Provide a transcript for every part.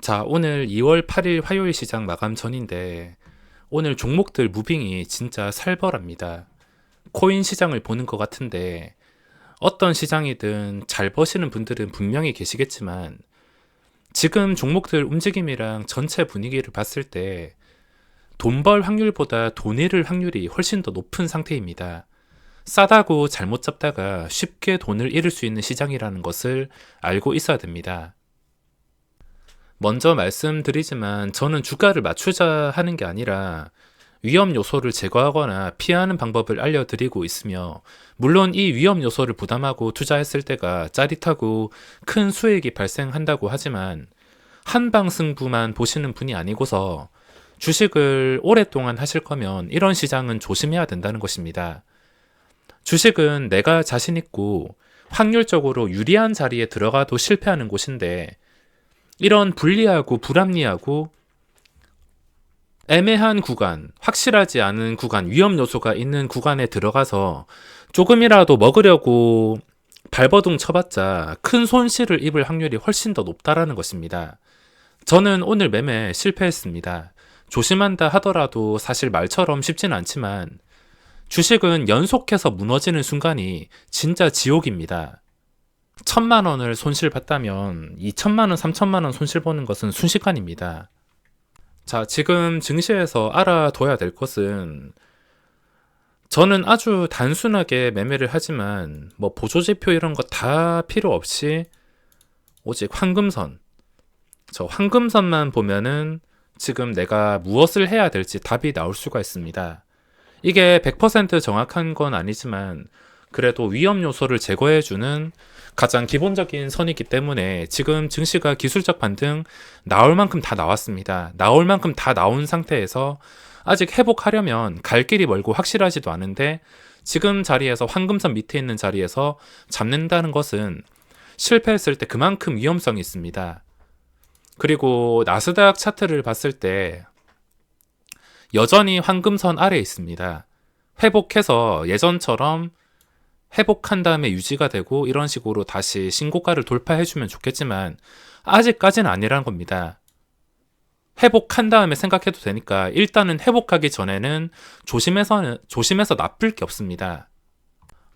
자, 오늘 2월 8일 화요일 시장 마감 전인데, 오늘 종목들 무빙이 진짜 살벌합니다. 코인 시장을 보는 것 같은데, 어떤 시장이든 잘 버시는 분들은 분명히 계시겠지만, 지금 종목들 움직임이랑 전체 분위기를 봤을 때, 돈 벌 확률보다 돈 잃을 확률이 훨씬 더 높은 상태입니다. 싸다고 잘못 잡다가 쉽게 돈을 잃을 수 있는 시장이라는 것을 알고 있어야 됩니다. 먼저 말씀드리지만 저는 주가를 맞추자 하는 게 아니라 위험 요소를 제거하거나 피하는 방법을 알려드리고 있으며, 물론 이 위험 요소를 부담하고 투자했을 때가 짜릿하고 큰 수익이 발생한다고 하지만, 한방 승부만 보시는 분이 아니고서 주식을 오랫동안 하실 거면 이런 시장은 조심해야 된다는 것입니다. 주식은 내가 자신 있고 확률적으로 유리한 자리에 들어가도 실패하는 곳인데, 이런 불리하고 불합리하고 애매한 구간, 확실하지 않은 구간, 위험 요소가 있는 구간에 들어가서 조금이라도 먹으려고 발버둥 쳐봤자 큰 손실을 입을 확률이 훨씬 더 높다라는 것입니다. 저는 오늘 매매 실패했습니다. 조심한다 하더라도 사실 말처럼 쉽진 않지만, 주식은 연속해서 무너지는 순간이 진짜 지옥입니다. 1,000만 원을 손실봤다면 2,000만 원, 3,000만 원 손실보는 것은 순식간입니다. 자, 지금 증시에서 알아둬야 될 것은, 저는 아주 단순하게 매매를 하지만 보조지표 이런 거 다 필요 없이 오직 황금선, 저 황금선만 보면은 지금 내가 무엇을 해야 될지 답이 나올 수가 있습니다. 이게 100% 정확한 건 아니지만 그래도 위험 요소를 제거해주는 가장 기본적인 선이기 때문에 지금 증시가 기술적 반등 나올 만큼 다 나왔습니다. 나올 만큼 다 나온 상태에서 아직 회복하려면 갈 길이 멀고 확실하지도 않은데, 지금 자리에서 황금선 밑에 있는 자리에서 잡는다는 것은 실패했을 때 그만큼 위험성이 있습니다. 그리고 나스닥 차트를 봤을 때 여전히 황금선 아래에 있습니다. 회복해서 예전처럼 회복한 다음에 유지가 되고 이런 식으로 다시 신고가를 돌파해주면 좋겠지만 아직까지는 아니라는 겁니다. 회복한 다음에 생각해도 되니까 일단은 회복하기 전에는 조심해서 나쁠 게 없습니다.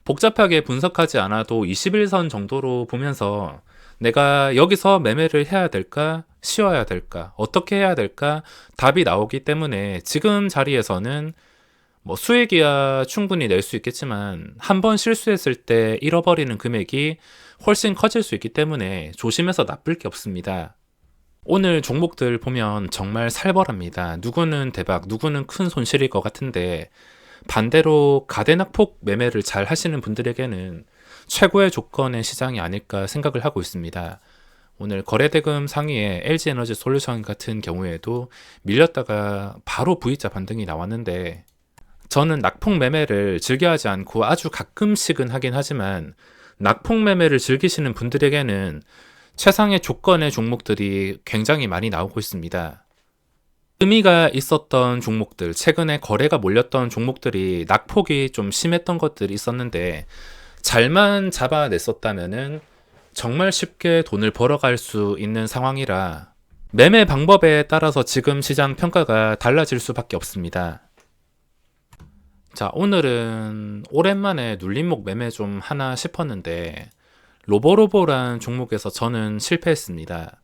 복잡하게 분석하지 않아도 21선 정도로 보면서 내가 여기서 매매를 해야 될까, 쉬어야 될까, 어떻게 해야 될까 답이 나오기 때문에 지금 자리에서는 수익이야 충분히 낼 수 있겠지만 한 번 실수했을 때 잃어버리는 금액이 훨씬 커질 수 있기 때문에 조심해서 나쁠 게 없습니다. 오늘 종목들 보면 정말 살벌합니다. 누구는 대박, 누구는 큰 손실일 것 같은데, 반대로 가대낙폭 매매를 잘 하시는 분들에게는 최고의 조건의 시장이 아닐까 생각을 하고 있습니다. 오늘 거래대금 상위에 LG에너지 솔루션 같은 경우에도 밀렸다가 바로 V자 반등이 나왔는데, 저는 낙폭 매매를 즐겨하지 않고 아주 가끔씩은 하긴 하지만, 낙폭 매매를 즐기시는 분들에게는 최상의 조건의 종목들이 굉장히 많이 나오고 있습니다. 의미가 있었던 종목들, 최근에 거래가 몰렸던 종목들이 낙폭이 좀 심했던 것들이 있었는데, 잘만 잡아냈었다면은 정말 쉽게 돈을 벌어갈 수 있는 상황이라, 매매 방법에 따라서 지금 시장 평가가 달라질 수밖에 없습니다. 자, 오늘은 오랜만에 눌림목 매매 좀 하나 싶었는데, 로보로보란 종목에서 저는 실패했습니다.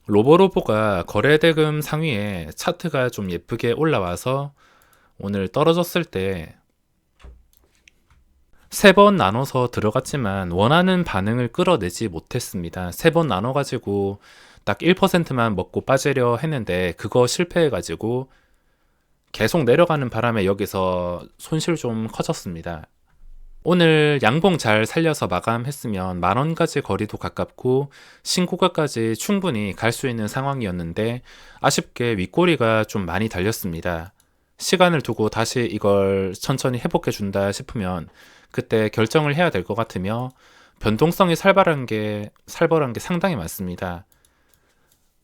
로보로보가 거래대금 상위에 차트가 좀 예쁘게 올라와서 오늘 떨어졌을 때 3번 나눠서 들어갔지만 원하는 반응을 끌어내지 못했습니다. 3번 나눠가지고 딱 1%만 먹고 빠지려 했는데 그거 실패해가지고 계속 내려가는 바람에 여기서 손실 좀 커졌습니다. 오늘 양봉 잘 살려서 마감했으면 10,000원까지 거리도 가깝고 신고가까지 충분히 갈 수 있는 상황이었는데, 아쉽게 윗꼬리가 좀 많이 달렸습니다. 시간을 두고 다시 이걸 천천히 회복해 준다 싶으면 그때 결정을 해야 될 것 같으며, 변동성이 살벌한 게 상당히 많습니다.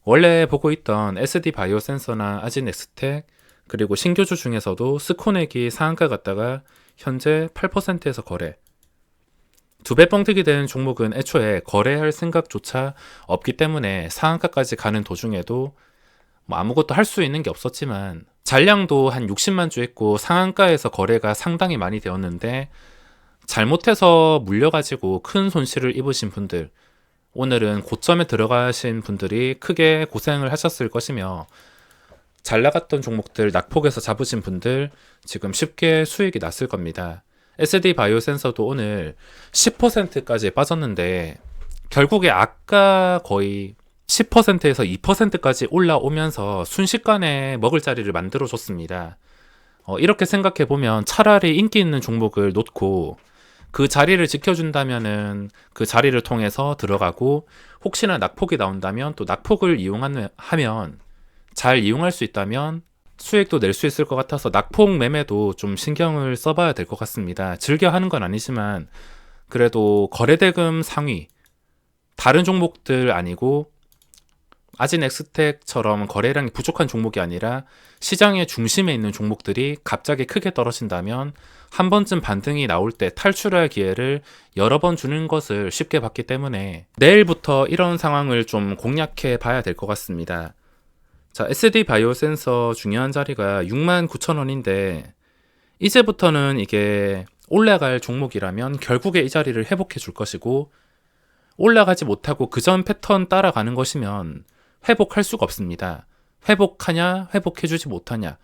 원래 보고 있던 SD 바이오 센서나 아진엑스텍, 그리고 신규주 중에서도 스코넥이 상한가 갔다가 현재 8%에서 거래, 두 배 뻥튀기 된 종목은 애초에 거래할 생각조차 없기 때문에 상한가까지 가는 도중에도 뭐 아무것도 할 수 있는 게 없었지만 잔량도 한 60만 주 했고 상한가에서 거래가 상당히 많이 되었는데 잘못해서 물려가지고 큰 손실을 입으신 분들, 오늘은 고점에 들어가신 분들이 크게 고생을 하셨을 것이며 잘 나갔던 종목들 낙폭에서 잡으신 분들 지금 쉽게 수익이 났을 겁니다. SD 바이오 센서도 오늘 10%까지 빠졌는데 결국에 아까 거의 10%에서 2%까지 올라오면서 순식간에 먹을 자리를 만들어 줬습니다. 이렇게 생각해 보면 차라리 인기 있는 종목을 놓고 그 자리를 지켜준다면은 그 자리를 통해서 들어가고 혹시나 낙폭이 나온다면 또 낙폭을 이용하면 잘 이용할 수 있다면 수익도 낼 수 있을 것 같아서 낙폭 매매도 좀 신경을 써봐야 될 것 같습니다. 즐겨 하는 건 아니지만 그래도 거래대금 상위 다른 종목들 아니고 아진엑스텍처럼 거래량이 부족한 종목이 아니라 시장의 중심에 있는 종목들이 갑자기 크게 떨어진다면 한 번쯤 반등이 나올 때 탈출할 기회를 여러 번 주는 것을 쉽게 봤기 때문에 내일부터 이런 상황을 좀 공략해 봐야 될 것 같습니다. 자, SD 바이오 센서 중요한 자리가 69,000원인데 이제부터는 이게 올라갈 종목이라면 결국에 이 자리를 회복해 줄 것이고 올라가지 못하고 그전 패턴 따라가는 것이면 회복할 수가 없습니다. 회복하냐, 회복해주지 못하냐.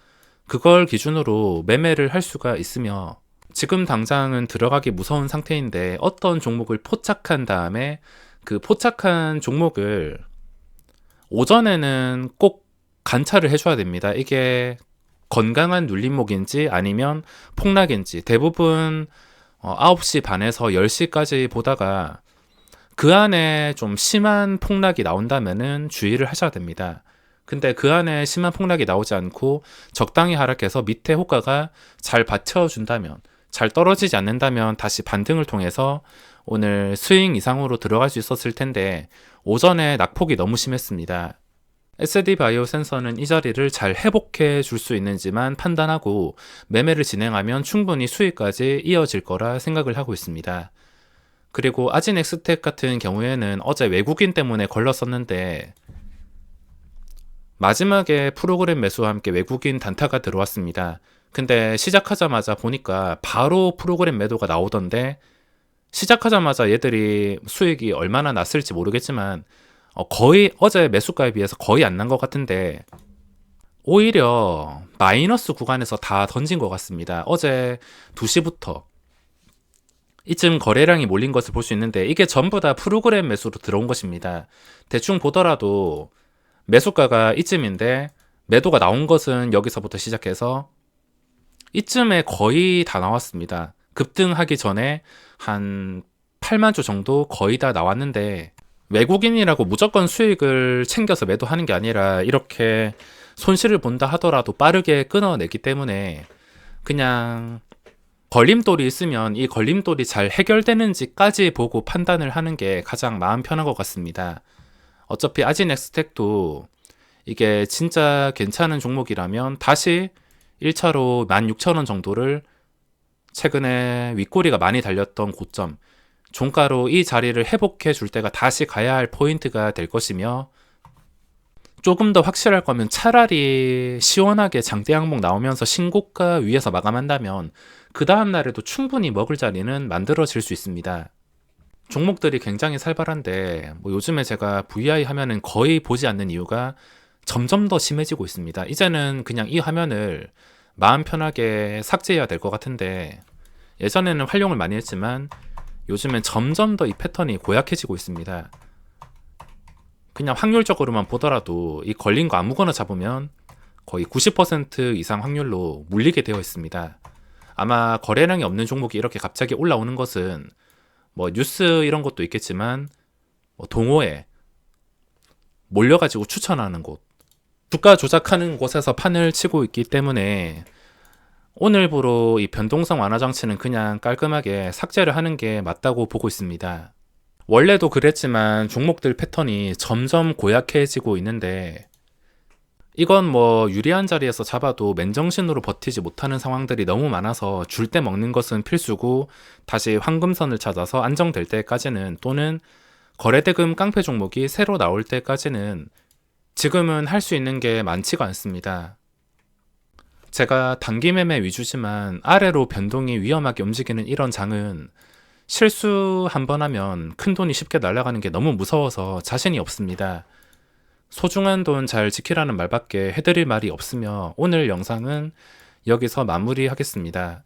그걸 기준으로 매매를 할 수가 있으며 지금 당장은 들어가기 무서운 상태인데 어떤 종목을 포착한 다음에 그 포착한 종목을 오전에는 꼭 관찰을 해줘야 됩니다. 이게 건강한 눌림목인지 아니면 폭락인지 대부분 9시 반에서 10시까지 보다가 그 안에 좀 심한 폭락이 나온다면은 주의를 하셔야 됩니다. 근데 그 안에 심한 폭락이 나오지 않고 적당히 하락해서 밑에 호가가 잘 받쳐준다면, 잘 떨어지지 않는다면 다시 반등을 통해서 오늘 스윙 이상으로 들어갈 수 있었을 텐데 오전에 낙폭이 너무 심했습니다. SD 바이오 센서는 이 자리를 잘 회복해 줄 수 있는지만 판단하고 매매를 진행하면 충분히 수익까지 이어질 거라 생각을 하고 있습니다. 그리고 아진엑스텍 같은 경우에는 어제 외국인 때문에 걸렸었는데 마지막에 프로그램 매수와 함께 외국인 단타가 들어왔습니다. 근데 시작하자마자 보니까 바로 프로그램 매도가 나오던데 시작하자마자 얘들이 수익이 얼마나 났을지 모르겠지만 거의 어제 매수가에 비해서 거의 안 난 것 같은데 오히려 마이너스 구간에서 다 던진 것 같습니다. 어제 2시부터 이쯤 거래량이 몰린 것을 볼 수 있는데 이게 전부 다 프로그램 매수로 들어온 것입니다. 대충 보더라도 매수가가 이쯤인데 매도가 나온 것은 여기서부터 시작해서 이쯤에 거의 다 나왔습니다. 급등하기 전에 한 8만 주 정도 거의 다 나왔는데 외국인이라고 무조건 수익을 챙겨서 매도하는 게 아니라 이렇게 손실을 본다 하더라도 빠르게 끊어내기 때문에 그냥 걸림돌이 있으면 이 걸림돌이 잘 해결되는지까지 보고 판단을 하는 게 가장 마음 편한 것 같습니다. 어차피 아진엑스텍도 이게 진짜 괜찮은 종목이라면 다시 1차로 16,000원 정도를 최근에 윗꼬리가 많이 달렸던 고점, 종가로 이 자리를 회복해 줄 때가 다시 가야 할 포인트가 될 것이며 조금 더 확실할 거면 차라리 시원하게 장대 항목 나오면서 신고가 위에서 마감한다면 그 다음 날에도 충분히 먹을 자리는 만들어질 수 있습니다. 종목들이 굉장히 살벌한데 요즘에 제가 VI 화면은 거의 보지 않는 이유가 점점 더 심해지고 있습니다. 이제는 그냥 이 화면을 마음 편하게 삭제해야 될 것 같은데 예전에는 활용을 많이 했지만 요즘엔 점점 더 이 패턴이 고약해지고 있습니다. 그냥 확률적으로만 보더라도 이 걸린 거 아무거나 잡으면 거의 90% 이상 확률로 물리게 되어 있습니다. 아마 거래량이 없는 종목이 이렇게 갑자기 올라오는 것은 뉴스 이런 것도 있겠지만 동호회 몰려가지고 추천하는 곳, 주가 조작하는 곳에서 판을 치고 있기 때문에 오늘부로 이 변동성 완화 장치는 그냥 깔끔하게 삭제를 하는 게 맞다고 보고 있습니다. 원래도 그랬지만 종목들 패턴이 점점 고약해지고 있는데 이건 뭐 유리한 자리에서 잡아도 맨정신으로 버티지 못하는 상황들이 너무 많아서 줄 때 먹는 것은 필수고 다시 황금선을 찾아서 안정될 때까지는 또는 거래대금 깡패 종목이 새로 나올 때까지는 지금은 할 수 있는 게 많지가 않습니다. 제가 단기 매매 위주지만 아래로 변동이 위험하게 움직이는 이런 장은 실수 한 번 하면 큰 돈이 쉽게 날아가는 게 너무 무서워서 자신이 없습니다. 소중한 돈 잘 지키라는 말밖에 해드릴 말이 없으며 오늘 영상은 여기서 마무리하겠습니다.